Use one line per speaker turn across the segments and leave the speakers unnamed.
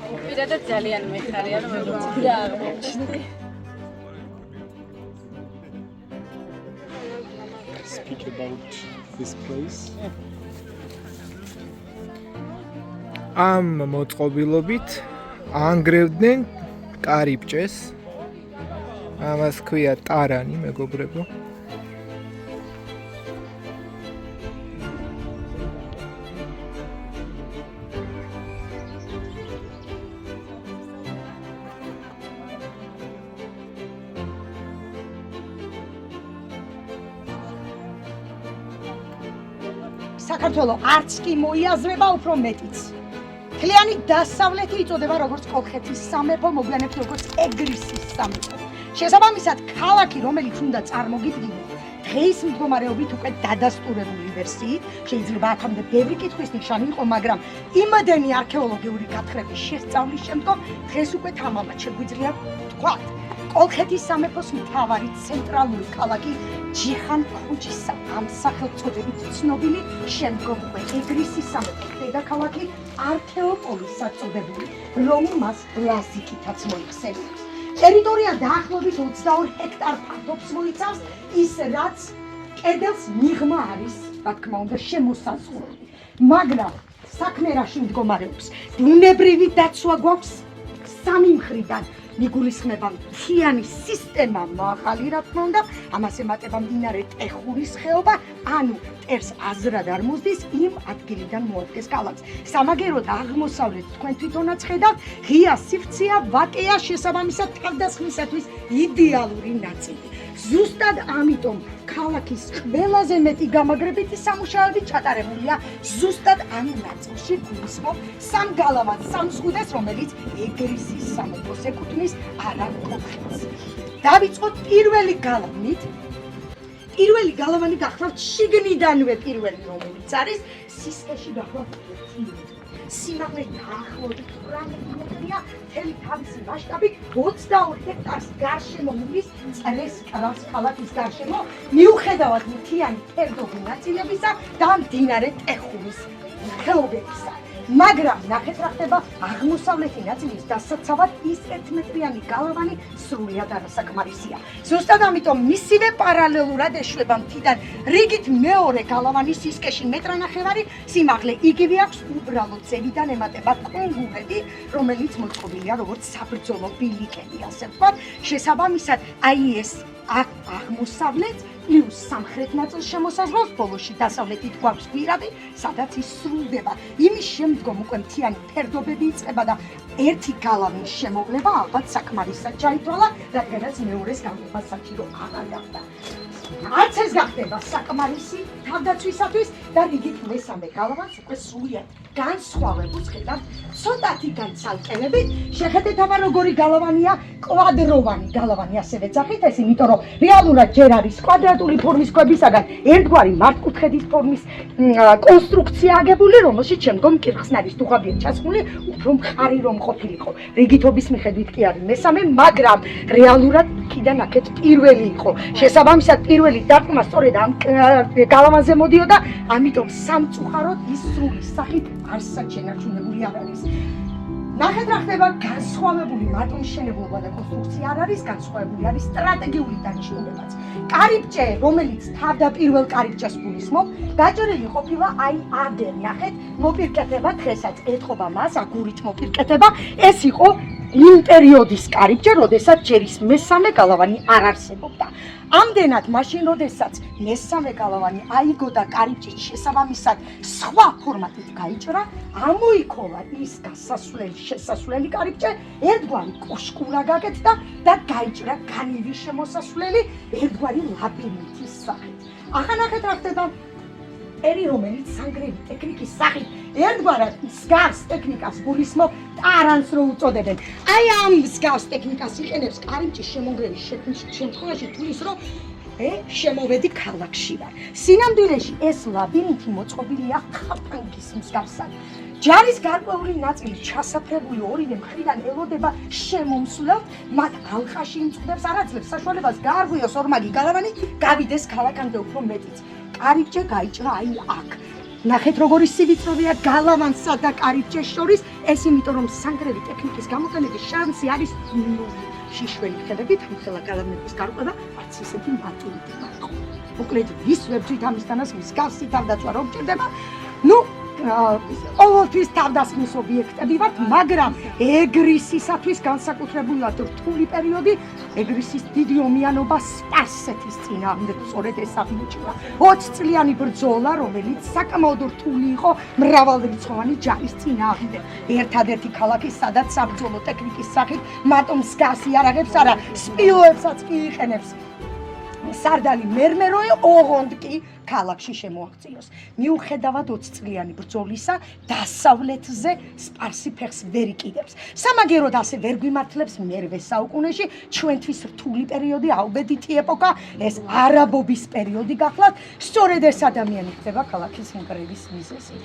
პირადად ძალიან მეხარია რომ მეგობრებია აღმოჩნდი.
Speak about this place.
ამ მოწყობილობით ანგრევდნენ კარიბჭეს. ამას ქვია ტარანი, მეგობრებო.
საქართველოს არც კი მოიაზრება უფრო მეტიც. მთლიანი დასავლეთი იწოდება როგორც კოლხეთის სამეფო, მოგვიანებით როგორც ეგრისის სამეფო. შესაბამისად, ქალაქი, რომელიც უნდა წარმოგიდგინოთ, დღეის მდგომარეობით უკვე დადასტურებული ვერსიით, შეიძლება აქამდე ბევრი კითხვის ნიშანი იყო, მაგრამ იმდენი არქეოლოგიური გათხრების შესწავლის შემდგომ დღეს უკვე თამამად შეგვიძლია ვთქვათ, კოლხეთის სამეფოს მთავარი ცენტრალური ქალაქი ჯიხან-ქუჯისა ამ სახელწოდებით ცნობილი, შემდგომ უკვე ეგრისის სამეფოს დედაქალაქი არქეოპოლისი საწოდებული, რომ მას ლაზიკითაც მოიხსენიებს. ტერიტორია დაახლოებით 22 ჰექტარ ფართობს მოიცავს, ის რაც კედელს მიღმა არის, რა თქმა უნდა, შემოსაზღვრული. მაგრამ საქმე რაში მდგომარეობს? ბუნებრივი დაცვა გვაქვს სამი მხრიდან. მიგულისხმება მთლიანი სისტემა მაღალი, რა თქმა უნდა, ამას ემატება მდინარე ტეხურის ხეობა, ანუ მტერს აზრად არ მოსდის იმ ადგილიდან მოადგეს ქალაქს. სამაგეროდ აღმოსავლეთ თქვენ თვითონაც ხედავთ, ღია სივრცეა, ვაკეა, შესაბამისად თავდასხმისათვის იდეალური ნაწილი. ზუსტად ამიტომ ქალაქის ყველაზე მეტი გამაგრებითი სამუშაოები ჩატარებულია ზუსტად ამ ნაწილში, გულისხმობ სამ გალავანს, სამ ზღუდას, რომელიც ეგრისის სამეფოს ეკუთვნის, არა კოლხეთს. დავიწყოთ პირველი გალავნით. პირველი გალავანი გახლავთ შიგნიდანვე პირველი, რომელიც არის სისხლში გახლავთ სიმაღლე დაახლოებით 8 მეტრია, მთელი თავისი მასშტაბით 22 ჰექტარს გარშემო მივლის წრეს კრავს ქალაქის გარშემო, მიუხედავად მთიანი ფერდობი ნაწილებისა და მდინარე ტეხურის ხეობებისა. მაგრამ ნახეთ რა ხდება აღმოსავლეთი ნაწილის დასაცავად ის 1 მეტრიანი გალავანი სრულიად არასაკმარისია. ზუსტად ამიტომ მისივე პარალელურად ეშვება მთიდან რიგით მეორე გალავანის სისქეში მეტრანახევარი სიმაღლე იგივე აქვს, უბრალოდ ზევიდან ემატება კონგურები, რომელიც მოწყობილია როგორც საბრძოლო ბილიკები, ასე ვთქვათ. შესაბამისად, აი ეს აღმოსავლეთ პლუს სამხრეთ ნაწილს შემოსაზღვრავს, ბოლოში დასავლეთით გვაქვს გვირაბი, სადაც ის სრულდება. იმის შემდგომ უკვე მთიანი ფერდობები იწყება და ერთი გალავნის შემოვლება ალბათ საკმარისად ჩაითვალა, რადგანაც მეორეს გამყვა საჭირო აღარ გახდა. არც ეს გახდება საკმარისი თავდაცვისათვის და რიგით მესამე გალავანს უკვე სრულიად განსხვავებულს ხედავთ, ცოტათი განცალკევებით. შეხედეთ აბა როგორი გალავანია, კვადროვანი გალავანი ასევე ძახით ეს, იმიტომ რომ რეალურად ჯერ არის კვადრატული ფორმის ქვებისაგან ერთგვარი მართკუთხედის ფორმის კონსტრუქცია აგებული, რომელშიც შემდგომ კირხსნარის დუღაბია ჩასხმული, უფრო მხარი რომ ყოფილიყო. რიგითობის მიხედვით კი არის მესამე, მაგრამ რეალურად იქიდან აქეთ პირველი იყო. შესაბამისად, პირველი დარტყმა სწორედ ამ გალავანზე მოდიოდა, ამიტომ სამწუხაროდ ის სრული სახით არსად შენარჩუნებული არ არის. ნახეთ რა ხდება, განსხვავებული მარტომშენებლობა და კონსტრუქცია არ არის, განსხვავებული არის სტრატეგიული დანიშნულებაც. კარიბჭე, რომელიც თავდაპირველ კარიბჭეს გულისხმობ, გაჭრილი ყოფილა აი ადერ, ნახეთ, მოპირკეთება დღესაც ეთყობა მას, აგურით მოპირკეთება, ეს იყო იმ პერიოდის კარიბჭე, როდესაც ჯერ ის მესამე გალავანი არ არსებობდა. ამდენად მაშინ, როდესაც მესამე გალავანი აიგო და კარიბჭის შესაბამისად სხვა ფორმატით გაიჭრა, ამოიქოლა ის შესასვლელი კარიბჭე, ერთგვარი კოშკურა გაკეთდა და გაიჭრა განივი შემოსასვლელი ერთგვარი ლაბირინთის სახით. ახლა ნახეთ რა ხდება. ერი, რომელიც სანგრევი ტექნიკის სახით ერთგვარად მსგავს ტექნიკას გულისხმობ ტარანს რო უწოდებენ. აი ამ მსგავს ტექნიკას იყენებს კარიბჭის შემოგრევის შემთხვევაში თulis რომ შემოვედი ქალაქში ვარ. სინამდვილეში ეს ლაბირინთი მოწყობილია ხაფანგის მსგავსად. ჯარის გარკვეული ნაწილი ჩასაფრებული ორივე მხრიდან ელოდება შემომსვლელს, მათ ალყაში იმწყდებს, არ აძლევს საშუალებას გაარღვიოს ორმაგი გალავანი, გავიდეს ქალაქამდე უფრო მეტიც. კარიბჭე გაიჭრა აი აქ. ნახეთ როგორი სივიწროვეა გალავანსა და კარიბჭეს შორის, ეს იმიტომ რომ სანგრევი ტექნიკის გამოყენების შანსი არის ნული. შიშველი ხედებით, ხელა გალავნების გარკვევა არც ისეთი მარტივი იყო. მოკლედ ვის ვებჯით ამისთანაც მსგავსი თავდაცვა რომ ჭირდება. ყოველთვის თავდასხმის ობიექტები ვართ, მაგრამ ეგრისისათვის განსაკუთრებულად რთული პერიოდი, ეგრისის დიდი ომიანობა სპარსეთის წინააღმდეგ სწორედ ეს აღმოჩნდა. 20 წლიანი ბრძოლა, რომელიც საკმაოდ რთული იყო მრავალრიცხოვანი ჯარის წინააღმდეგ. ერთადერთი ქალაქი, სადაც საბრძოლო ტექნიკის სახით მარტო მსგავსი იარაღებს არა, სპილოებსაც კი იყენებს. სარდალი მერმეროე ოღონდ კი ქალაქში შემოაღწიოს. მიუხედავად 20 წლიანი ბრძოლისა, დასავლეთზე სპარსი ფეხს ვერ იყიდებს. სამაგეროდ ასე ვერ გვიმართლებს მერვე საუკუნეში, ჩვენთვის რთული პერიოდი, აუბედითი ეპოქა, ეს არაბობის პერიოდი გახლავთ, სწორედ ეს ადამიანი ხდება ქალაქის ნგრევის მიზეზი.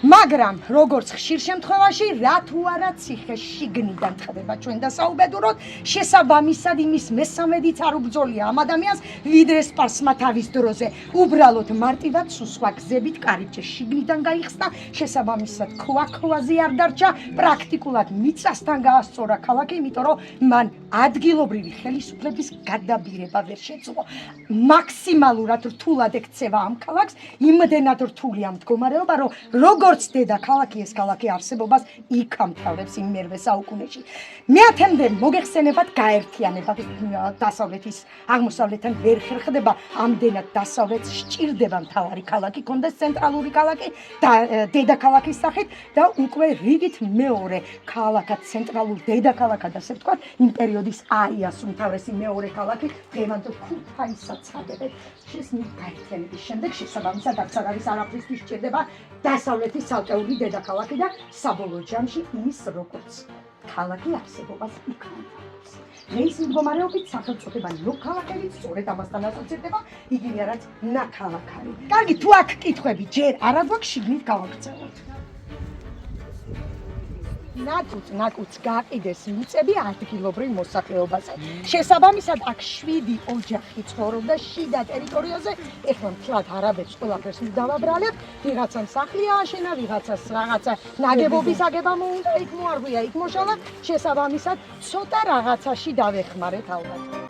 მაგრამ როგორც ხშირ შემთხვევაში, რა თუ არა ციხე შიგნიდან ხდება ჩვენ დასაუბედუროთ, შესაბამისად იმის მესამედიც არ უბრძოლია ამ ადამიანს, ვიდრე სპარსმა თავის დროზე. უბრალოდ მარტივად სხვა გზებით კარიბჭე შიგნიდან გაიხსნა, შესაბამისად ქვაზე არ დარჩა, პრაქტიკულად მიწასთან გაასწორა ქალაქი, იმიტომ რომ მან ადგილობრივი ხელისუფლების გადაბირება ვერ შეძლო. მაქსიმალურად რთულად ექცევა ამ ქალაქს, იმდენად რთულია მდგომარეობა, რომ როგორც დედაქალაქი ეს ქალაქი არსებობას იქამთავრებს იმ მერვე საუკუნეში. მეათემდე მოგეხსენებათ გაერთიანება დასავლეთის აღმოსავლეთთან ვერ ხერხდება, ამდენად დასავლეთს სჭირდება მთავარი ქალაქი, კონდეს ცენტრალური ქალაქი და დედაქალაქის სახით და უკვე რიგით მეორე ქალაქად, ცენტრალურ დედაქალაქად ასე ვთქვათ, იმ პერიოდის აიას უმთავრესი მეორე ქალაქი, დღევანდელ ქუთაისაც ხდებათ. შესნით გაერთიანების შემდეგ შესაბამისად არც არის არაფრისთვის სჭირდება დასავლეთის ცალკეული დედაქალაქი და საბოლოო ჯამში ის როგორც ქალაქი არსებობას იქამთავრებს. დღეის მდგომარეობით სახელწოდება ნოქალაქები სწორედ ამასთან ასოცირდება, იგივე რაც ნაქალაქარი. კარგი, თუ აქ კითხვები ჯერ არა გვაქვს, შიგნით გავაგრძელოთ. ნაკუც გააყიდეს მიწები ადგილობრივ მოსახლეობაზე. შესაბამისად აქ 7 ოჯახი ცხოვრობდა შიდა ტერიტორიაზე. ეხლა მთლად არაბებს ყველაფერს დავაბრალებთ, ვიღაცამ სახლი ააშენა, ვიღაცას რაღაცა ნაგებობის აგება უნდა, იქ მოარღვია, იქ მოშალა, შესაბამისად ცოტა რაღაცაში დავეხმარეთ ალბათ.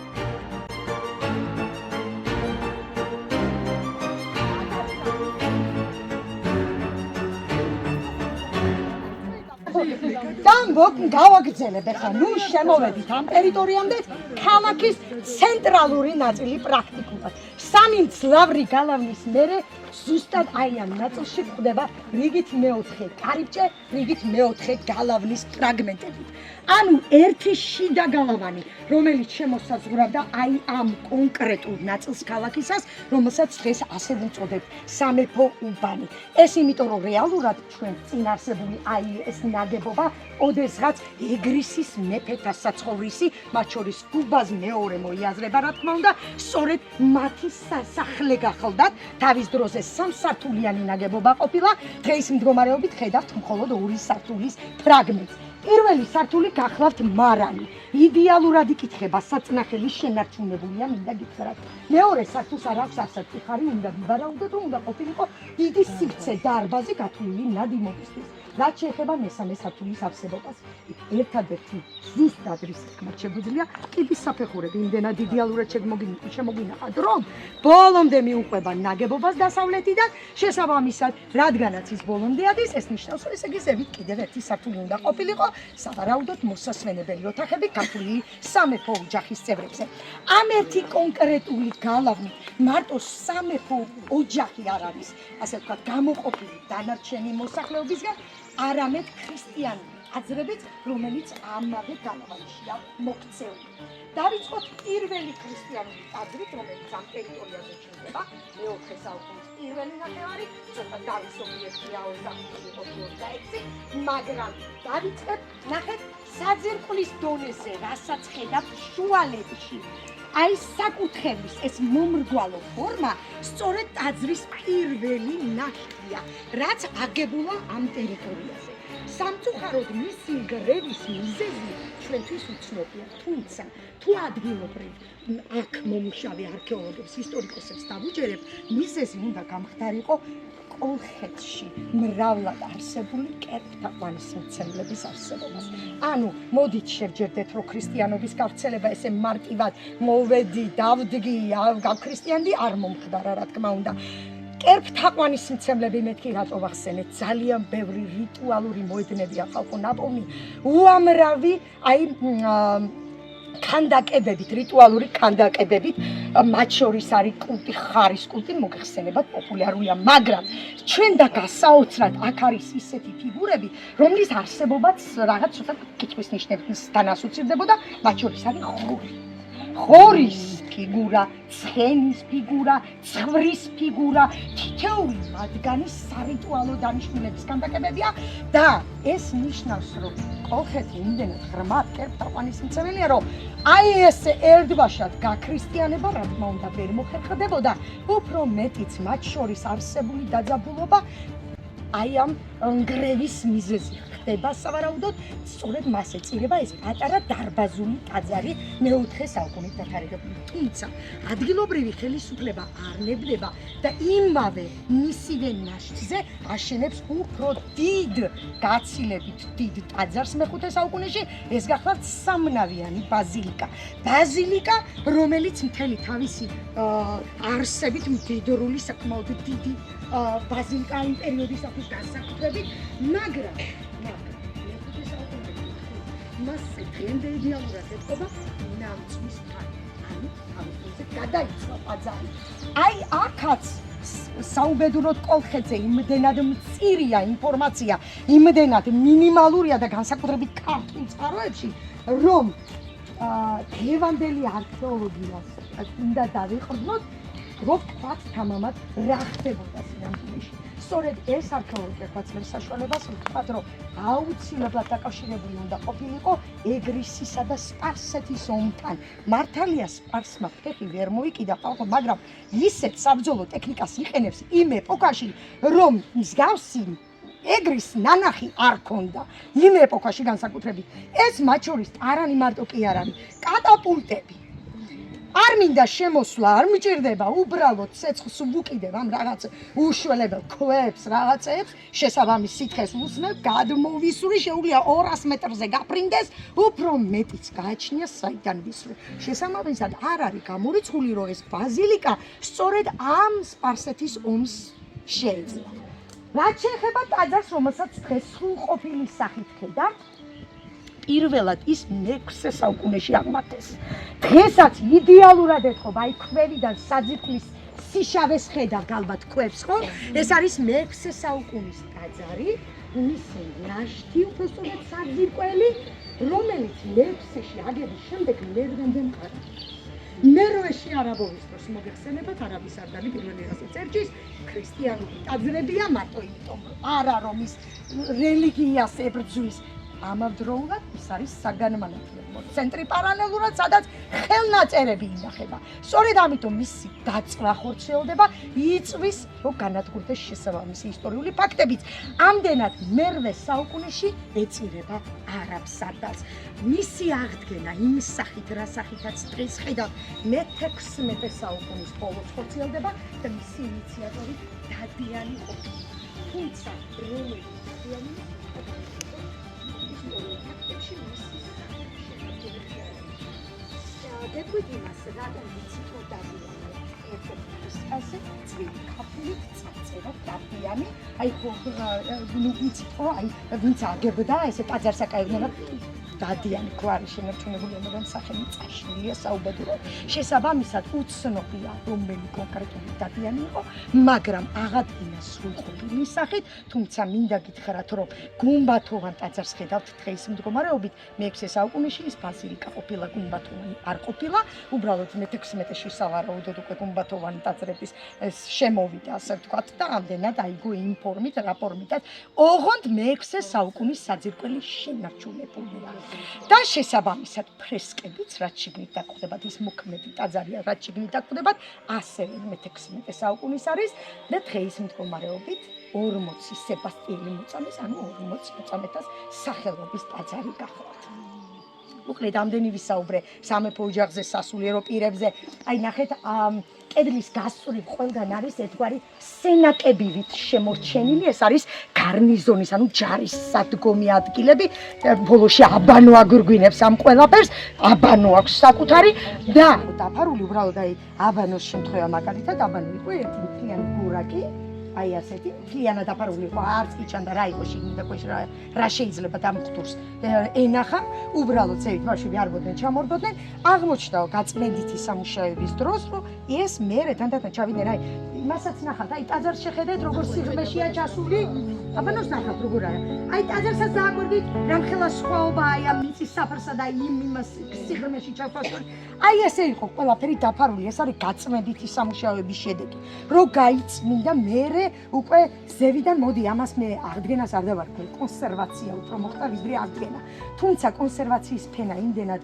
გავაგრძელებ ახლა, შემოვედით ამ ტერიტორიამდე, ქალაქის ცენტრალური ნაწილი პრაქტიკულად. 3 მძლავრი გალავნის მერე ზუსტად აი ამ ნაწილში გვხვდება რიგით მეოთხე კარიბჭე, რიგით მეოთხე გალავნის ფრაგმენტები. ანუ ერთი შიდა გალავანი, რომელიც შემოსაზღვრავდა აი ამ კონკრეტულ ნაწილს ქალაქისას, რომელსაც დღეს ასე ვუწოდებთ სამეფო უბანი. ეს იმიტომ რომ რეალურად ჩვენ წინ არსებული აი ეს ნაგებობა ოდესღაც ეგრისის მეფეთა საცხოვრისი, მათ შორის უბას მეორე მოიაზრება, რა თქმა უნდა, სწორედ მათი სასახლე გახლდათ, თავის დროზე 3 სართულიანი ნაგებობა ყოფილა, დღეის მდგომარეობით ხედავთ მხოლოდ 2 სართულის ფრაგმენტს. პირველი სართული გახლავთ მარანი. იდეალურად იკითხება, საწნახელი შენარჩუნებულია, მინდა გითხრათ. მეორე სართულს არ აქვს ასაკითხარი, უნდა ვიბარაუდოთ, რომ უნდა ყოფილიყო დიდი სივრცე დარბაზი გათვლილი ნადიმობისთვის. რაც შეეხება მესამე სართულის არსებობას, ერთადერთი ზუსტად რის თქმით შეგვიძლია კიბის საფეხურები იმდენად იდეალურად შემოგინახა, რომ ბოლომდე მიუყვება ნაგებობას დასავლეთიდან, შესაბამისად, რადგანაც ის ბოლომდე ადის, ეს ნიშნავს, რომ ესე იგი ზევით კიდევ ერთი სართული უნდა ყოფილიყო, სავარაუდოდ მოსასვენებელი ოთახები გათვლილი სამეფო ოჯახის წევრებზე. ამ ერთი კონკრეტული გალავნით მარტო სამეფო ოჯახი არ არის, ასე ვთქვათ, გამოყოფილი დანარჩენი მოსახლეობისგან, არამედ ქრისტიანული აზრებით, რომელიც ამავე გალავანშია მოქცეული. დავიწყოთ პირველი ქრისტიანული აზრით, რომელიც ამ ტერიტორიაზე ჩნდება, მეოთხე საუკუნის პირველი ნახევარი, ცოტა დავის ობიექტიაო ზაფხული 26, მაგრამ დავიწყებ, ნახეთ, საძირკვლის დონეზე, რასაც ხედავთ შუალედში. აი საკუთხედის ეს მომრგვალო ფორმა სწორედ ტაძრის პირველი ნაშთია, რაც აგებულა ამ ტერიტორიაზე. სამწუხაროდ მისი ნგრევის მიზეზი ჩვენთვის უცნობია, თუმცა თუ ადგილობრივ აქ მომუშავე არქეოლოგებს, ისტორიკოსებს დავუჯერებ, მიზეზი უნდა გამხდარიყო კოლხეთში მრავლად არსებული კერპთაყვანის მცემლების არსებობას. ანუ მოდით შევჯერდეთ, რომ ქრისტიანობის გავრცელება ესე მარტივად მოვედი, დავდგი, გავქრისტიანდი არ მომხდარა, რა თქმა უნდა. კერპთაყვანის მცემლები მეთქი რატო ვახსენეთ, ძალიან ბევრი რიტუალური მოედნებია ხალხო ნაპოვნი, უამრავი ქანდაკებებით, რიტუალური ქანდაკებებით, მათ შორის არის კულტი, ხარის კულტი მოიხსენებათ პოპულარულია, მაგრამ ჩვენ და გასაოცრად აქ არის ისეთი ფიგურები, რომლის არსებობაც რაღაც ცოტა კითხვის ნიშნებთან ასოცირდებოდა, მათ შორის არის ხორის ფიგურა, ცხენის ფიგურა, ცხვრის ფიგურა, თითოეული მათგანი სარიტუალო დანიშნულების ქანდაკებებია და ეს ნიშნავს, რომ კოლხეთი იმდენად ღრმად კერპთაყვანის მცემელია, რომ აი ეს ერთბაშად გაქრისტიანება, რა თქმა უნდა, ვერ მოხერხდებოდა, უფრო მეტიც მათ შორის არსებული დაძაბულობა აი ამ ნგრევის მიზეზი ხდება სავარაუდოდ, სწორედ მას ეწირება ეს პატარა დარბაზული ტაძარი მეოთხე საუკუნით დათარიღებული. თუმცა ადგილობრივი ხელისუფლება არ ნებდება და იმავე მისივე ნაშთზე აშენებს უფრო დიდ გაცილებით დიდ ტაძარს მეხუთე საუკუნეში, ეს გახლავთ სამნავიანი ბაზილიკა. ბაზილიკა, რომელიც მთელი თავისი არსებით მდიდრული საკმაოდ დიდი ბაზილიკა იმ პერიოდისათვის განსაკუთრებით, მაგრამ მასზე დღემდე იდეალურად ეთყობა ნამცვის ფარი, ანუ თავისუფლზე გადაიცვა ტაძარი. აი აქაც საუბედუროდ კოლხეთზე იმდენად მწირია ინფორმაცია, იმდენად მინიმალურია და განსაკუთრებით ქართულ წყაროებში, რომ დღევანდელი არქეოლოგიას უნდა დავიყრდნოთ, რომ ვთქვათ თამამად რა ხდებოდა სინამდვილეში. სწორედ ეს არქეოლოგია გვაძლევს საშუალებას ვთქვათ, რომ აუცილებლად დაკავშირებული უნდა ყოფილიყო ეგრისისა და სპარსეთის ომთან. მართალია სპარსმა ფეხი ვერ მოიკიდა ხალხო, მაგრამ ისეთ საბრძოლო ტექნიკას იყენებს იმ ეპოქაში, რომ მსგავსი ეგრის ნანახი არ ქონდა. იმ ეპოქაში განსაკუთრებით ეს მათ შორის ტარანი მარტო კი არ არის, კატაპულტები. არ მინდა შემოსვლა, არ მიჭირდება, უბრალოდ ცეცხლს ვუკიდებ ამ რაღაც უშველებელ ქვებს, რაღაცებს, შესაბამის სითხეს უსმებ, გადმოვისური, შეუძლია 200 მეტრზე გაფრინდეს, უფრო მეტიც გააჩნია საიდან ვისვრე. შესაბამისად არ არის გამორიცხული, რომ ეს ბაზილიკა სწორედ ამ სპარსეთის ომს შეეძლო. რაც შეეხება ტაძარს, რომელსაც დღეს სრულყოფილი სახით ხედავთ, პირველად ის მე-6 საუკუნეში აღმართეს. დღესაც იდეალურად ეთყობა, აი ქვევიდან საძირკვლის სიშავეს ხედავთ ალბათ ქვებს, ხო? ეს არის მე-6 საუკუნის ტაძარი, მისი ნაშთი უბრალოდ საძირკველი, რომელიც მე-6-ში აგების შემდეგ მე-8-მდე მყარა. მერვეში არაბობის დროს მოგეხსენებათ, არაბის სარდალი პირველი რასე წერჯის, ქრისტიანული ტაძრებია, მარტო იმიტომ, არა რომ ის რელიგიას ებრძვის. ამავდროულად ის არის საგანმანათლებლო ცენტრი პარალელურად, სადაც ხელნაწერები ინახება. სწორედ ამიტომ მისი დაწვა ხორციელდება, იწვის, რომ განადგურდეს შესაბამისი ისტორიული ფაქტებიც. ამდენად მე-8 საუკუნეში ეწირება არაბ სარდალს. მისი აღდგენა იმ სახით, რა სახითაც დღეს ხედავთ, მე-16 საუკუნის ბოლოს ხორციელდება და მისი ინიციატორი დადიანი ყოფილა. თუმცა რომელი Deputy Master, რატომ ვიცით რომ დადიანია ეპოქის ასე წვილი ქაფულით წაწევა დადიანი, აი ხო ნუ ვიცით რომ აი ვინც აგებდა ესე ტაძარს აკაებდნენ დადიანი გვარი შენარჩუნებული, მაგრამ სახელი წაშლილია საუბედუროდ. შესაბამისად უცნობია რომელი კონკრეტული დადიანი იყო, მაგრამ აღადგინა სრულყოფილი სახით, თუმცა მინდა გითხრათ, რომ გუმბათოვან ტაძარს ხედავთ დღეს მდგომარეობით, მე-6 საუკუნეში ის ბაზილიკა ყოფილა, გუმბათოვანი არ ყოფილა, უბრალოდ მე-16-ში სავარაუდოდ უკვე ხურბათოვანი ტაძრების შემოვიდა, ასე ვთქვათ, და ამდენად აიგო იმ ფორმით, რა ფორმითაც ოღონდ მე-6 საუკუნის საძირკველი შენარჩუნებულია. და შესაბამისად ფრესკებიც, რაც შიგნით დაგვხვდებათ, ის მოქმედი ტაძარია, რაც შიგნით დაგვხვდებათ, ასევე მე-16 საუკუნის არის და დღეის მდგომარეობით 40 სებასტიელი მოწამეს, ანუ 40 მოწამეთას სახელობის ტაძარი გახლავთ. უკლედ ამდენი ვისაუბრე სამეფო ოჯახზე, სასულიერო პირებზე. აი ნახეთ, კედლის გასწვრივ ყველგან არის ერთგვარი სენაკებივით შემორჩენილი, ეს არის გარნიზონის, ანუ ჯარის სადგომი ადგილები. ბოლოში აბანო აგრგვინებს ამ ყველაფერს, აბანო აქვს საკუთარი და დაფარული უბრალოდ აი აბანოს შემთხვევა მაგალითად, აბანო იყო ერთი მთლიანი გურაკი. აი ასეთი მთლიანად დაფარული იყო, არც კი ჩანდა რა იყო შიგნით და ქვეშ რა შეიძლება დამხტურს ენახა, უბრალოდ ზევით ბავშვები არ მოდნენ ჩამორბოდნენ, აღმოჩნდა გაწმენდითი სამუშაოების დროს, რომ ეს მერე თანდათან ჩავიდნენ, აი იმასაც ნახავთ, აი ტაძარს შეხედეთ, როგორ სიღრმეშია ჩასული, აბანოს ნახავთ როგორ არის. აი ტაძარსაც დააკვირდით, რამხელა სხვაობა აი ამ მიწის საფარსა და იმას სიღრმეში ჩასვლა. აი ესე იყო ყველაფერი დაფარული, ეს არის გაწმენდითი სამუშაოების შედეგი. რო გაიწმინდა მერე უკვე ზევიდან მოდი ამას მე აღდგენას არ დავარქვი, კონსერვაცია უფრო მოხდა ვიდრე აღდგენა. თუმცა კონსერვაციის ფენა იმდენად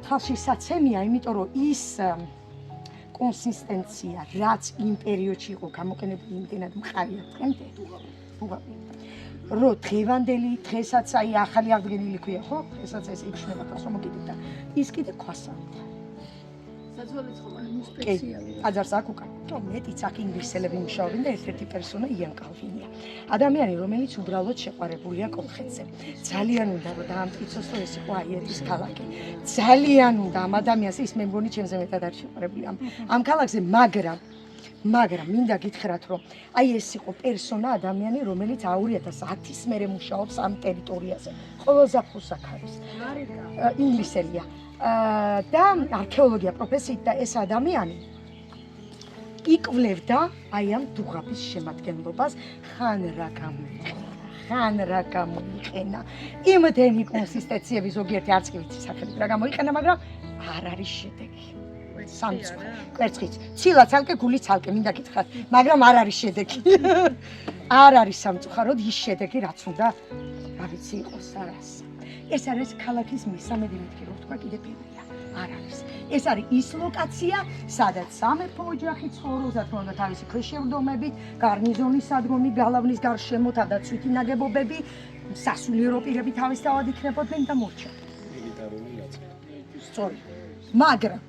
თავშესაცემია, იმიტომ რომ ის კონსისტენცია, რაც იმ პერიოდში იყო გამოყენებული, იმდენად მყარია დღემდე. რო დღევანდელი დღესაც აი ახალი აღდგენილი ქვია, ხო? ესაც ეს იქნება თავს რომ მოგიდეთ და ის კიდე ქვასაა. ტაძარს აქ უკან. მეტიც აქ ინგლისელები მუშაობენ და ერთ-ერთი პერსონა იან კალვინია. ადამიანი, რომელიც უბრალოდ შეყვარებულია კოლხეთზე. ძალიან უნდა რომ დაამტკიცოს, რომ ეს იყო აიერის ქალაქი. ძალიან უნდა ამ ადამიანს ის მე მგონი ჩემზე მეტად არ შეყვარებული ამ ქალაქზე, მაგრამ მინდა გითხრათ, რომ აი ეს იყო პერსონა ადამიანი, რომელიც 2010-ის მერე მუშაობს ამ ტერიტორიაზე. ყველაზე ახუსაკ არის. ინგლისელია. და არქეოლოგია პროფესიით და ეს ადამიანი იკვლევდა აი ამ დუღაბის შემადგენლობას, ხან რა გამოიყენა. იმდენი კონსისტენციები ზოგიერთი არც კი ვიცი სახელით რა გამოიყენა, მაგრამ არ არის შედეგი. სამწუხაროდ, კვერცხიც, ცილა ცალკე, გული ცალკე, მინდა გითხრათ, მაგრამ არ არის შედეგი. არ არის სამწუხაროდ ის შედეგი, რაც უნდა, რა ვიცი, იყოს არას. ეს არის ქალაქის მესამედი მეთქი, რო ვთქვა, კიდე პირველია. არ არის. ეს არის ის ლოკაცია, სადაც სამეფო ოჯახი ცხოვრობს, რა თქმა უნდა, თავისი ქვეშევრდომებით, გარნიზონის სადგომი, გალავნის გარშემო, თავდაცვითი ნაგებობები, სასულიერო პირები თავისთავად იქნებოდნენ და მორჩა.
მილიტარული ნაწილი.
სწორი. მაგრამ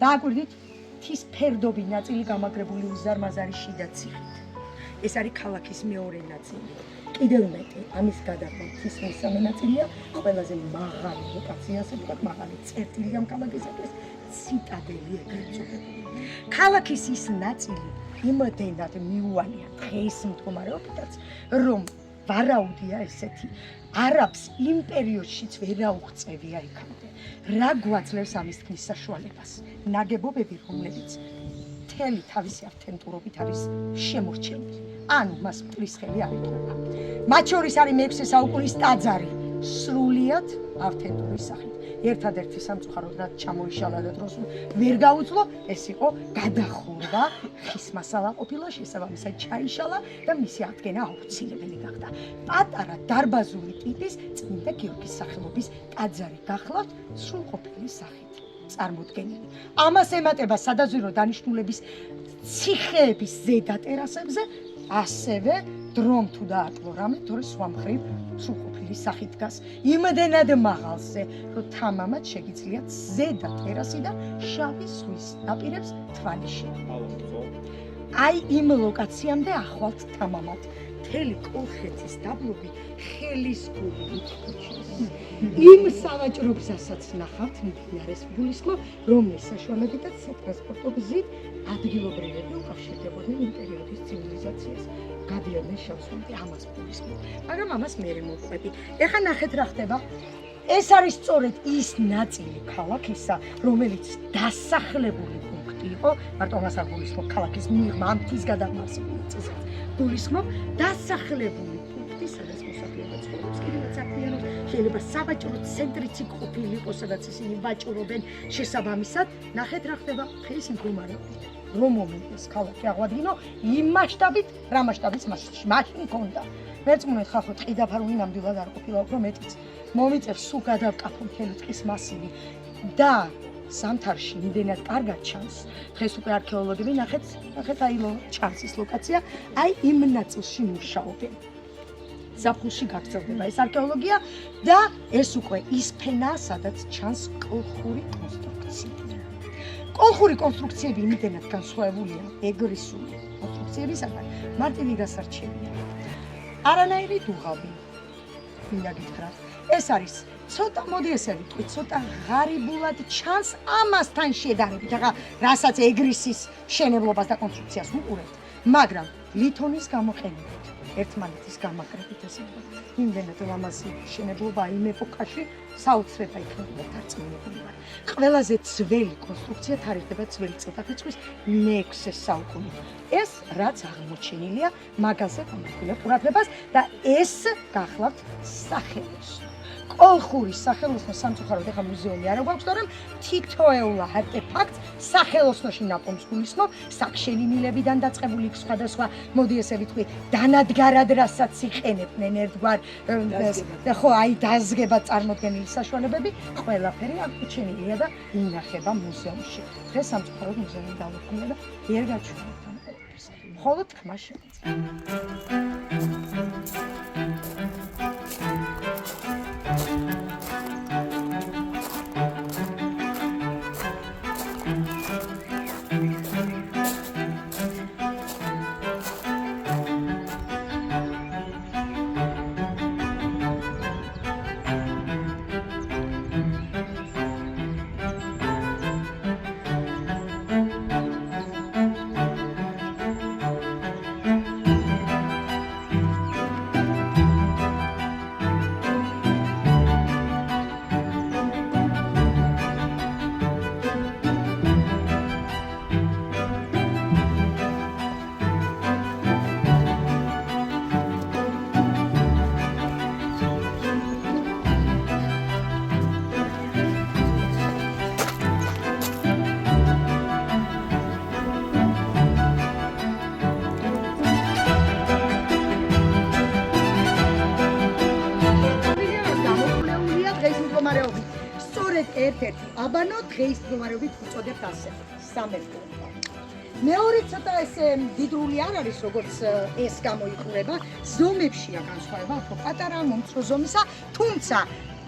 დააკვირდით, მთის ფერდობი ნაწილი გამაგრებული უზარმაზარი შიდა ციხით. ეს არის ქალაქის მეორე ნაწილი. კიდევ მეტი, ამის გადახდა მთის მესამე ნაწილია, ყველაზე მაღალი ლოკაცია, ასე ვთქვათ, მაღალი წერტილი ამ ქალაქისათვის, ციტადელი ეგრეთ წოდებული. ქალაქის ის ნაწილი იმდენად მიუვალია დღეს მდგომარეობითაც, რომ ვარაუდია ესეთი, არაბს იმ პერიოდშიც ვერ აუღწევია იქამდე. რა გვაძლევს ამის თქმის საშუალებას? ნაგებობები, რომლებიც მთელი თავისი ავთენტურობით არის შემორჩენილი. ანუ მას მტვისხელი არ ეთქვა. მათ შორის არის მე-6 საუკუნის ტაძარი, სრულიად ავთენტური სახით. ერთადერთი სამწუხაროდ რაც ჩამოიშალა და დროს ვერ გაუძლო, ეს იყო გადახურვა, ხის მასალა ყოფილა, შესაბამისად ჩაიშალა და მისი აღდგენა აუცილებელი გახდა. პატარა დარბაზული ტიპის წმინდა გიორგის სახელობის ტაძარი გახლავთ სრულყოფილი სახით წარმოდგენილი. ამას ემატება სადაზვირო დანიშნულების ციხეების ზედა ტერასებზე, ასევე დრომ თუ დაატყო რამე, თორე სხვა მხრივ სრულყოფილი სახით დგას. იმდენად მაღალზე, რომ თამამად შეგიძლიათ ზედა ტერასი და შავი ზღვის ნაპირებს თვალი შეეყო. აი იმ ლოკაციამდე ახლავთ თამამად. მთელი კოლხეთის დაბლობი ხელისგული უთქვიჩეს. იმ სავაჭრო გზასაც ნახავთ მდინარეს გულისხმობ, რომლის საშუალებითაც სატრანსპორტო გზით ადგილობრივები უკავშირდებოდნენ იმ პერიოდის ცივილიზაციას. გადიოდნენ შავსვანზე, ამას გულისხმობ. მაგრამ ამას მერე მოვყვები. ეხლა ნახეთ რა ხდება. ეს არის სწორედ ის ნაწილი ქალაქისა, რომელიც დასახლებული პუნქტი იყო, მარტო ამას არ გულისხმობ ქალაქის მიღმა ამ მთის გადამარსებული წესით. გულისხმობ დასახლებული პუნქტი, სადაც მოსახლეობა ცხოვრობს, კიდევაც საქმიანობს, შეიძლება სავაჭრო ცენტრიც ყოფილიყო, სადაც ისინი ვაჭრობენ შესაბამისად. ნახეთ რა ხდება დღეს მდგომარეობით. რომ მომენტს ქალაქი აღვადგინო იმ მასშტაბით, რა მასშტაბის მაშინ ქონდა. მერწმუნეთ ხალხო ტყიდაფარული ნამდვილად არ ყოფილა უფრო მეტიც. მომიწევს სულ გადავკაფო მთელი ტყის მასივი და ზამთარში იმდენად კარგად ჩანს. დღეს უკვე არქეოლოგები ნახეთ აი ჩანს ის ლოკაცია, აი იმ ნაწილში მუშაობენ. ზაფხულში გაგრძელდება ეს არქეოლოგია და ეს უკვე ის ფენაა, სადაც ჩანს კოლხური კონსტრუქცია. კოლხური კონსტრუქციები იმდენად განსხვავებულია ეგრისული კონსტრუქციებისაგან, მარტივი გასარჩევია. არანაირი დუღაბი. მინდა გითხრათ, ეს არის ცოტა მოდი ესე ვიტყვით, ცოტა ღარიბულად ჩანს ამასთან შედარებით, ახლა რასაც ეგრისის შენებლობას და კონსტრუქციას უყურებთ, მაგრამ ლითონის გამოყენებით, ერთმანეთის გამაკრებით ესე ვთქვათ, იმდენად ლამაზი შენებლობა იმ ეპოქაში საოცრება იქნებოდა დარწმუნებული ვარ. ყველაზე ძველი კონსტრუქცია თარიღდება ძველი წელთაღრიცხვის მე-6 საუკუნით. ეს რაც აღმოჩენილია მაგაზე გამართულა ყურადღებას და ეს გახლავთ სახელოსნო. კოლხურის სახელოსნო სამწუხაროდ ახლა მუზეუმი არ აქვს, მაგრამ თითოეულ არტეფაქტს სახელოსნოში ნაპოვნს გულისხმობ, საქშენი მილებიდან დაწყებული სხვადასხვა, მოდი ესე ვიტყვი, დანადგარად რასაც იყენებდნენ ერთგვარ ხო აი დაზგება წარმოდგენილი საშუალებები, ყველაფერი აღმოჩენილია და ინახება მუზეუმში. დღეს სამწუხაროდ მუზეუმი დაუხმია და ვერ გაჩვენებთ ამ ყველაფერს. მხოლოდ თქმა შემიძლია. ერთ-ერთი აბანო დღეის მდგომარეობით უწოდებთ ასე სამეფო. მეორე ცოტა ესე დიდრული არ არის, როგორც ეს გამოიყურება, ზომებშია განსხვავება, უფრო პატარა მომცრო ზომისა, თუმცა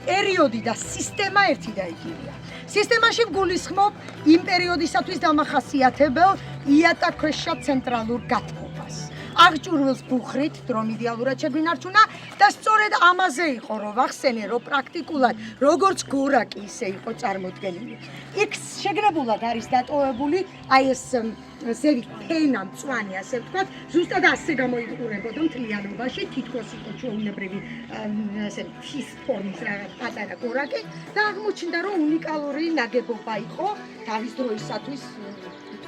პერიოდი და სისტემა ერთი და იგივეა. სისტემაში გულისხმობ იმ პერიოდისათვის დამახასიათებელ იატაკქვეშა ცენტრალურ გათბობას. აღჭურვილს ბუხრით დრომ იდეალურად შეგვინარჩუნა და სწორედ ამაზე იყო რომ ვახსენე რომ პრაქტიკულად როგორც გორაკი ისე იყო წარმოდგენილი. იქ შეგრებულად არის დატოვებული აი ეს ზევით ფენა მწვანე ასე ვთქვათ, ზუსტად ასე გამოიყურებოდა მთლიანობაში, თითქოს იყო ჩვეულებრივი ასე თის ფორმის რაღაც პატარა გორაკი და აღმოჩნდა რომ უნიკალური ნაგებობა იყო თავის დროისათვის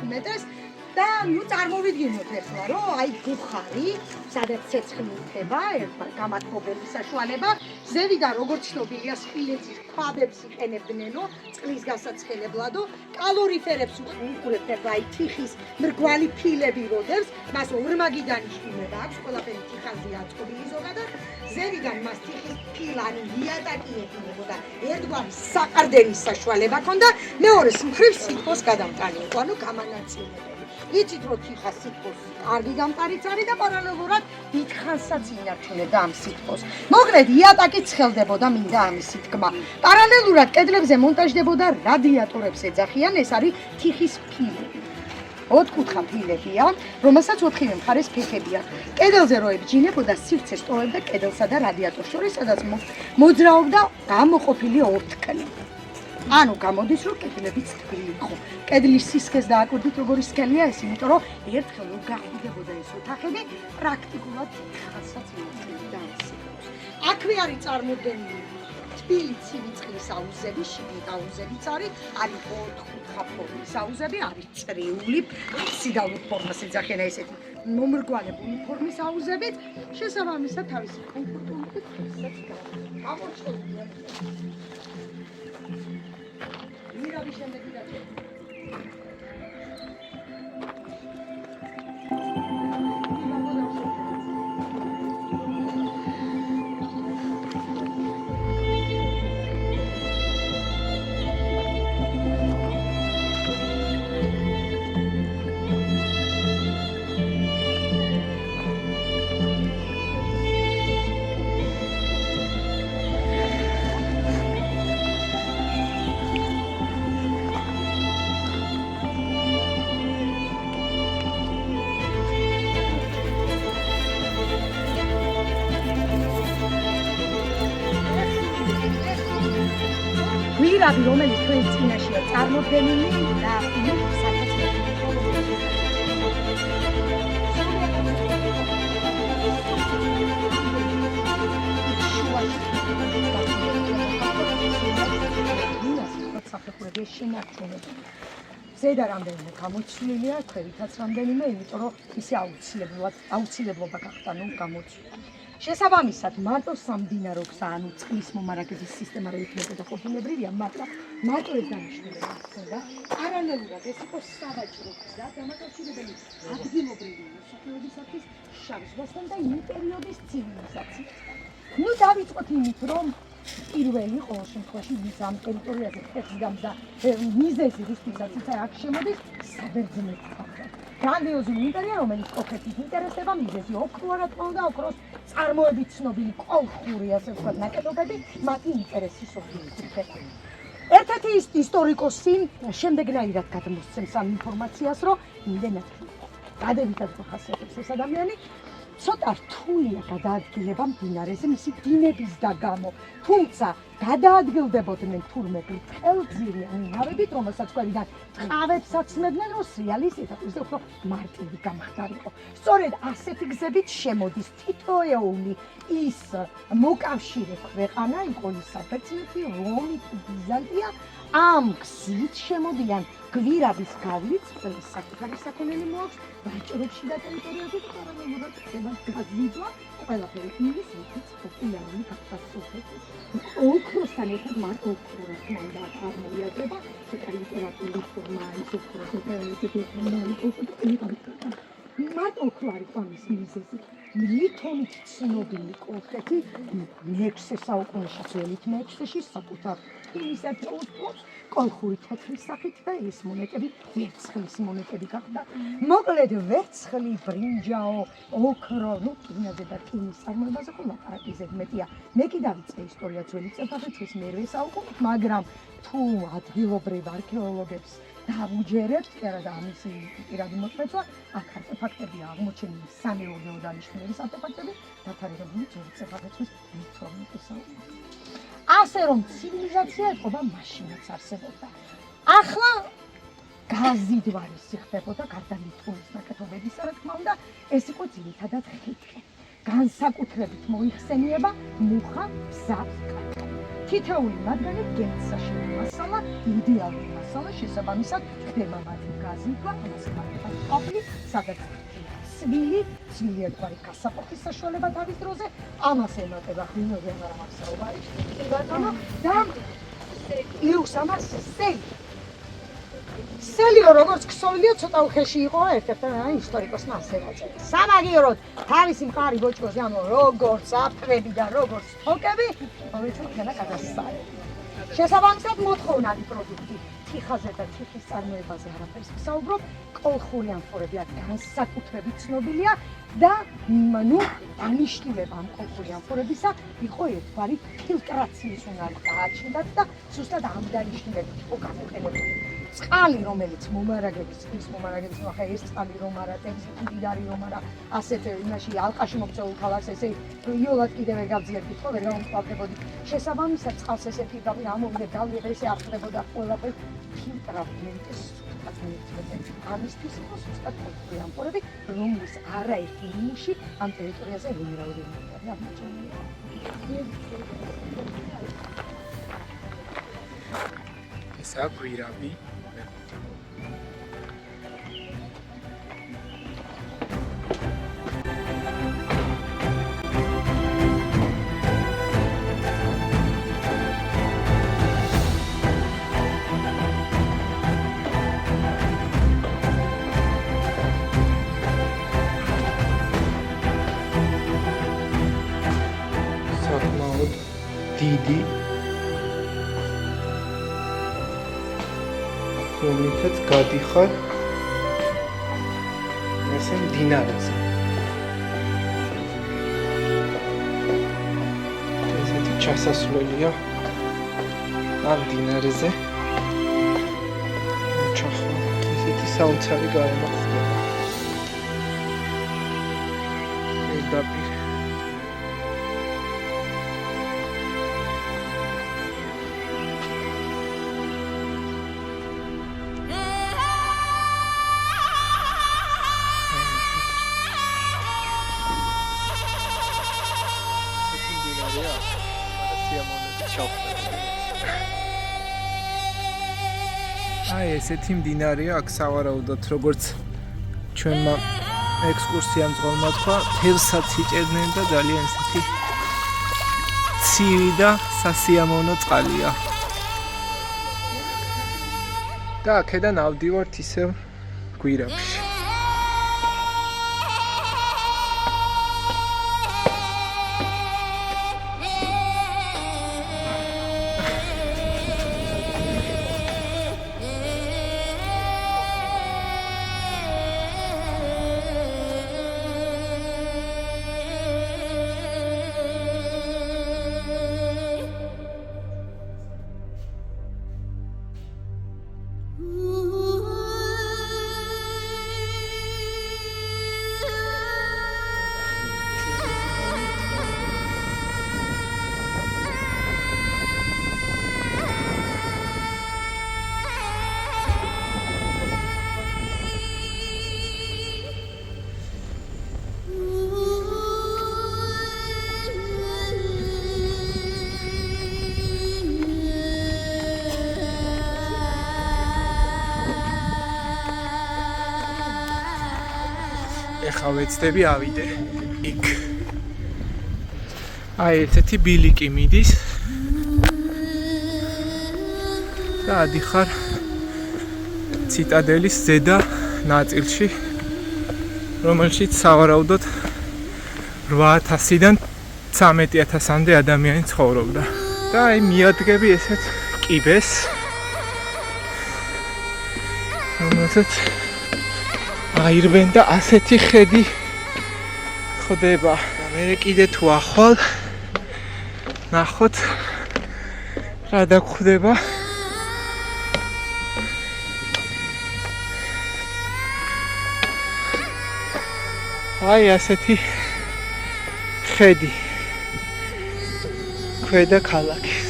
უმეტეს. და ნუ წარმოვიდგინოთ ახლა რომ აი ბუხარი, სადაც ცეცხლი უხდება, ერთმანეთს გამათბობელი საშუალება, ზევიდან როგორც ცნობილია სპილენძის ქვაბებს იყენებდნენო, წყლის გასაცხელებლადო, კალორიფერებს უყურებთ აი თიხის მრგვალი ფილები როდებს, მას ორმაგიდან იშლება აქვს, ყველაფერი თიხაზეა აწყობილი ზოგადად, ზევიდან მას თიხის ფილანი იატაკი ექნებოდა, ერთგვარი საყრდენის საშუალება ჰქონდა, მეორეს მხრივ სითბოს გადამტანი იყო, ანუ გამანაწილებელი. იცით რომ თიხა სითბოს კარგი გამტარიც არის და პარალელურად დიდხანსაც ინარჩუნებდა ამ სითბოს. მოკლედ იატაკი ცხელდებოდა მინდა ამისი თქმა. პარალელურად კედლებზე მონტაჟდებოდა რადიატორებს ეძახიან, ეს არის თიხის ფილები. ოთხკუთხა ფილებია, რომელსაც ოთხივე მხარეს ფეხები აქვს. კედელზე რო ებჯინებოდა, სივრცე სტოვებდა კედელსა და რადიატორს შორის, სადაც მოძრაობდა გამოყოფილი ორთქლი. ანუ გამოდის რომ კედლებიც თბილი იყო. კედლის სისქეს დააკვირდით როგორი სქელია ეს, იმიტომ რომ ერთხელ რომ გახვდებოდა ეს ოთახები, პრაქტიკულად ხალხსაც მოუწევდა ამ სიტყვას. აქვე არის წარმოდგენილი თბილი ცივი წყლის აუზები, შიგნით აუზებიც არის 4-5 ფორმის აუზები, არის წრიული, აბსიდალური ფორმას ეძახიან ესეთი მომრგვალებული ფორმის აუზებით, შესაბამისად თავისი კომფორტულობით ისაც გამოჩენია. მირავი შემდეგი დაჭერა. გვირაბი, რომელიც თქვენ წინაშეა წარმოდგენილი და ზედა რამდენიმე გამოცვლილია, ქვევითაც რამდენიმე, იმიტომ რომ ისი აუცილებლობა გახდა გამოცვლა. შესაბამისად, მარტო სამდინაროks, ანუ წყლის მომარაგების სისტემა რო იქნებოდა ყოფილებრივია, მაგრამ მარტო ეს დანიშნულება ჰქონდა. პარალელურად ეს იყო სავაჭრო გზა, დამაკავშირებელი ადგილობრივი მოსახლეობისათვის შავ ზღვასთან და იმ პერიოდის ცივილიზაციას. ნუ დავიწყოთ იმით, რომ პირველი ყოველ შემთხვევაში ის ამ ტერიტორიაზე ხერხდამ და მიზეზი რისთვისაც აქ შემოდის საბერძნეთი ხალხი. გრანდიოზული იმპერია, რომელიც კოლხეთის ინტერესდება, მიზეზი ოქრო რა თქმა უნდა, ოქროს წარმოებით ცნობილი კოლხური, ასე ვთქვათ, ნაკეთობები, მათი ინტერესის ობიექტია. ერთ-ერთი ისტორიკოსი შემდეგნაირად გადმოსცემს ამ ინფორმაციას, რომ იმდენად დადებითად ხასიათებს ეს ადამიანი, ცოტა რთულია გადაადგილება მდინარეზე მისი დინების და გამო, თუმცა გადაადგილდებოდნენ თურმე ხელგზირიანი ნავებით, რომელსაც ყველგან ტყავებს აცნობდნენ, რომ სრიალის ეტაპზე უფრო მარტივი გამხდარიყო. სწორედ ასეთი გზებით შემოდის თითოეული ის მოკავშირე ქვეყანა, იყო ის საბერძნეთი, რომი, ბიზანტია, ამ გზით შემოდიან გვირაბის გავლით, ყველა საკუთარი საქონელი მოაქვს, ვაჭრებში და ტერიტორიაზე პარალელურად ხდება გაზიდვა, ყველაფერი იმის, რითიც პოპულარული გახდა სოფელში. ოქროსთან ერთად მარტო ოქრო რა თქმა უნდა წარმოიაზრება, ცოტა ლიტერატურული ფორმა, ის ოქროს მარტო ოქრო არის ამის მიზეზი. ლითონით ცნობილი კოლხეთი მე-6 საუკუნეში, ძველით მე-6-ში საკუთარ იმისა წოუწყობს კოლხური თეთრის სახით და ეს მონეტები ვერცხლის მონეტები გახდა. მოკლედ ვერცხლი, ბრინჯაო, ოქრო, რკინაზე და რკინის წარმოებაზე ხო ლაპარაკი ზედმეტია. მე კი დავიწყე ისტორია ძველი წელთაღრიცხვის მე-8 საუკუნით, მაგრამ თუ ადგილობრივ არქეოლოგებს დავუჯერებთ, და ამისი პირადი მოწმეცვა, აქ არტეფაქტებია აღმოჩენილი სამეურნეო დანიშნულების არტეფაქტები, დათარიღებული ძველი წელთაღრიცხვის მე-12 საუკუნით. ასე რომ ცივილიზაცია ეყობა მაშინაც არსებობდა. ახლა გაზიდვარის ხდებოდა გარდა ლითონის ნაკეთობებისა, რა თქმა უნდა, ეს იყო ძირითადად ხითხე. განსაკუთრებით მოიხსენიება მუხა, ბზა, კატა. თითოეული მათგანი გენცაშენი მასალა, იდეალური მასალა, შესაბამისად ხდება მათი გაზიდვა, ამას ემართება ყოფილი, სადაც ცვილი ერთგვარი გასაყოფის საშუალება თავის დროზე, ამას ემატება ღვინოზე მაგრამ საუბარი, ბატონო და ირუს ამას სელიო როგორც ქსოვილიო ცოტა უხეში იყო ერთ-ერთ ისტორიკოსმა ასე მოწოდა. სამაგიეროდ თავისი მყარი ბოჭკოზე ამ როგორც აფრები და როგორც თოკები, მოიწვია ქენა გადასწარი. შესაბამისად მოთხოვნადი პროდუქტი თიხაზე და თიხის წარმოებაზე არაფერს ვსაუბრობ, კოლხური ამფორები განსაკუთრებით ცნობილია და ნუ დანიშნულება ამ კოლხური ამფორებისა იყო ერთგვარი ფილტრაციის უნარი გააჩნდათ და ზუსტად ამ დანიშნულებით იყო გამოყენებული. წყალი, რომელიც მომარაგების, ახლა ეს წყალი რომ არა, ტექსტი მდიდარი რომ არა, ასეთ იმაში ალყაში მოქცეულ ქალაქს ესე იოლად კიდევ ვერ გავძიებდით, ხო, ვერ გამოვყავდებოდი. შესაბამისად, წყალს ესე პირდაპირ ამოვიდეთ, დავიღე, ესე ახდებოდა ყველაფერი ფილტრავდნენ ეს ამისთვის იყო ზუსტად კოლხური ამფორები, რომლის არაერთი ნიმუში ამ ტერიტორიაზე რუმინაური აღმოჩენილია.
ესაა გვირაბი. საკმაოდ დიდი რომლითაც გადიხარ ესე მდინარეზე. ესეთი ჩასასვლელია ამ მდინარეზე. ჩახვა ესეთი საოცარი გარემო ხდება. პირდაპირ აი ესეთი მდინარეა აქ სავარაუდოდ როგორც ჩვენმა ექსკურსიამ ძღოლმა თქვა თევსაც იჭერდნენ და ძალიან ესეთი ცივი და სასიამოვნო წყალია და აქედან ავდივართ ისევ გვირაბში ეხლა ვეცდები ავიდე იქ. აი ესეთი ბილიკი მიდის და ადიხარ ციტადელის ზედა ნაწილში, რომელშიც სავარაუდოდ 8000-დან 13000-მდე ადამიანი ცხოვრობდა. და აი მიადგები ესეთ კიბეს, რომელსაც აირბენ და ასეთი ხედი ხდება. მე კიდე თუ ახვალ ნახოთ რა დაგხვდება. აი ასეთი ხედი ქვედა ქალაქის.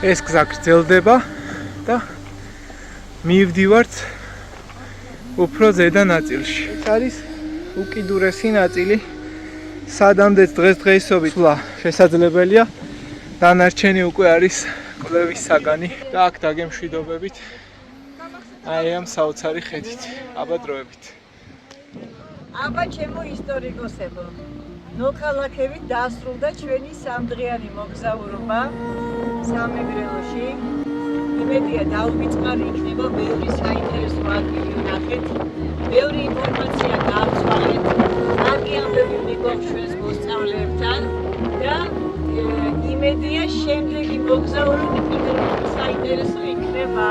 ეს გზა გრძელდება და მივდივართ უფრო ზედა ნაწილში. ეს არის უკიდურესი ნაწილი, სადამდეც დღესდღეობით შესაძლებელია, დანარჩენი უკვე არის კვლევის საგანი და აქ დაგემშვიდობებით აი ამ საოცარი ხედით. აბა დროებით.
აბა ჩემო ისტორიკოსებო, ნოქალაქებით დასრულდა ჩვენი სამდღიანი მოგზაურობა სამეგრელოში. იმედია დაუვიწყარი იქნება, ბევრი საინტერესო ადგილი ვნახეთ, ბევრი ინფორმაცია გავცვალეთ, კარგი ამბები მიგვაშვეს მოსწავლეებთან და იმედია შემდეგი მოგზაურობა კიდევ უფრო საინტერესო იქნება.